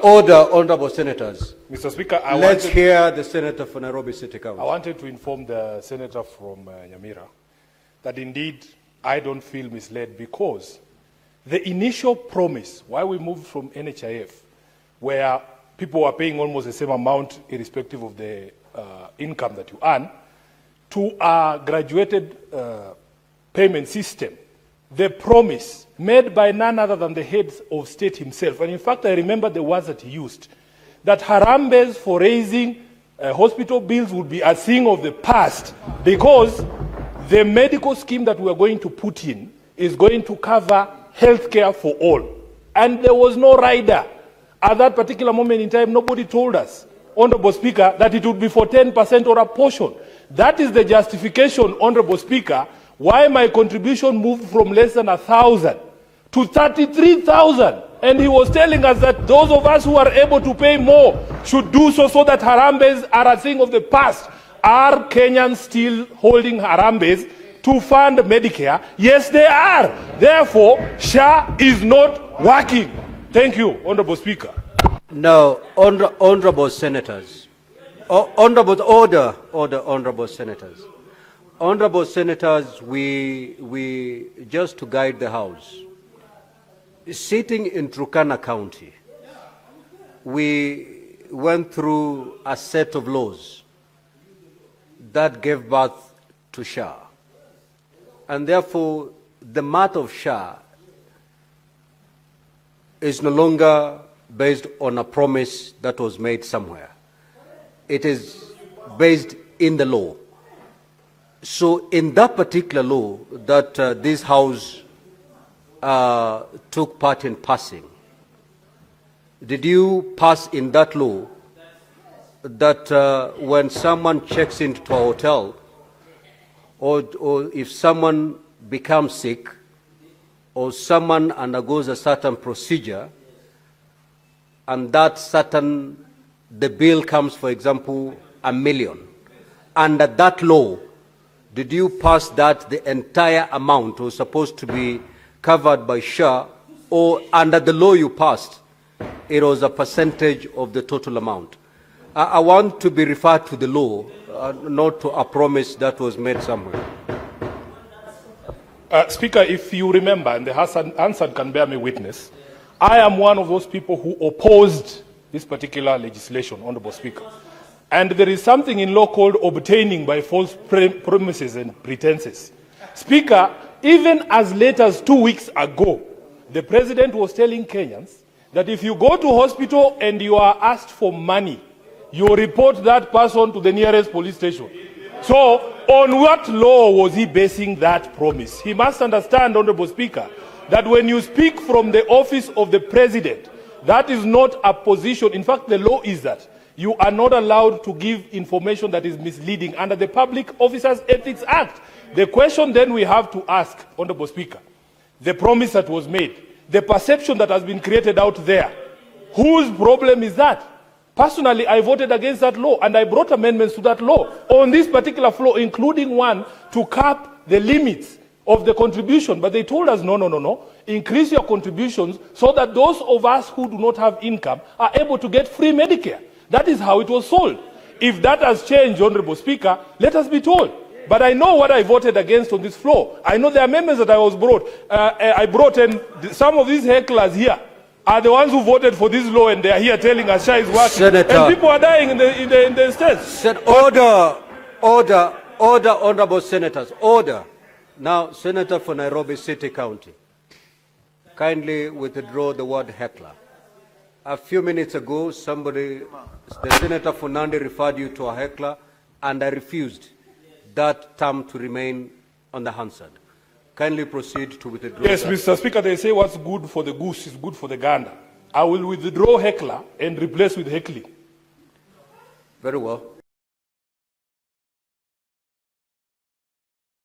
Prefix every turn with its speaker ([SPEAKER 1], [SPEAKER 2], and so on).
[SPEAKER 1] Order, honorable senators.
[SPEAKER 2] Mr. Speaker,
[SPEAKER 1] let's hear the senator for Nairobi City Council.
[SPEAKER 2] I wanted to inform the senator from Nyamira that indeed I don't feel misled, because the initial promise, why we moved from NHIF, where people were paying almost the same amount irrespective of the income that you earn, to a graduated payment system, the promise made by none other than the head of state himself, and in fact I remember the words that he used, that harambes for raising hospital bills would be a thing of the past, because the medical scheme that we are going to put in is going to cover health care for all. And there was no rider. At that particular moment in time, nobody told us, Honorable Speaker, that it would be for 10% or a portion. That is the justification, Honorable Speaker, why my contribution moved from less than 1,000 to 33,000. And he was telling us that those of us who are able to pay more should do so, so that harambes are a thing of the past. Are Kenyans still holding harambes to fund Medicare? Yes, they are. Therefore, SHA is not working. Thank you, Honorable Speaker.
[SPEAKER 1] Now, honorable senators. Honorable senators. Honorable senators, we just to guide the House, sitting in Turkana County, we went through a set of laws that gave birth to SHA. And therefore, the matter of SHA is no longer based on a promise that was made somewhere. It is based in the law. So in that particular law that this House took part in passing, did you pass in that law that when someone checks into a hotel, or if someone becomes sick, or someone undergoes a certain procedure, and that certain, the bill comes, for example, $1 million, under that law, did you pass that the entire amount was supposed to be covered by SHA, or under the law you passed, it was a percentage of the total amount? I want to be referred to the law, not to a promise that was made somewhere.
[SPEAKER 2] Speaker, if you remember, and the answer can bear me witness, I am one of those people who opposed this particular legislation, Honorable Speaker. And there is something in law called obtaining by false promises and pretenses. Speaker, even as late as 2 weeks ago, the President was telling Kenyans that if you go to hospital and you are asked for money, you report that person to the nearest police station. So, on what law was he basing that promise? He must understand, Honorable Speaker, that when you speak from the office of the President, that is not a position. In fact, the law is that you are not allowed to give information that is misleading under the Public Officers Ethics Act. The question then we have to ask, Honorable Speaker, the promise that was made, the perception that has been created out there, whose problem is that? Personally, I voted against that law, and I brought amendments to that law on this particular floor, including one to cap the limits of the contribution. But they told us, no, increase your contributions so that those of us who do not have income are able to get free Medicare. That is how it was sold. If that has changed, Honorable Speaker, let us be told. But I know what I voted against on this floor. I know the amendments that I brought, and some of these hecklers here are the ones who voted for this law, and they are here telling us SHA is working.
[SPEAKER 1] Senator,
[SPEAKER 2] and people are dying in the states.
[SPEAKER 1] Order, honorable senators, order. Now, Senator for Nairobi City County, kindly withdraw the word heckler. A few minutes ago, the Senator for Nandi referred you to a heckler, and I refused that term to remain unanswered. Kindly proceed to withdraw.
[SPEAKER 2] Yes, Mr. Speaker, they say what's good for the goose is good for the gander. I will withdraw heckler and replace with heckling.
[SPEAKER 1] Very well.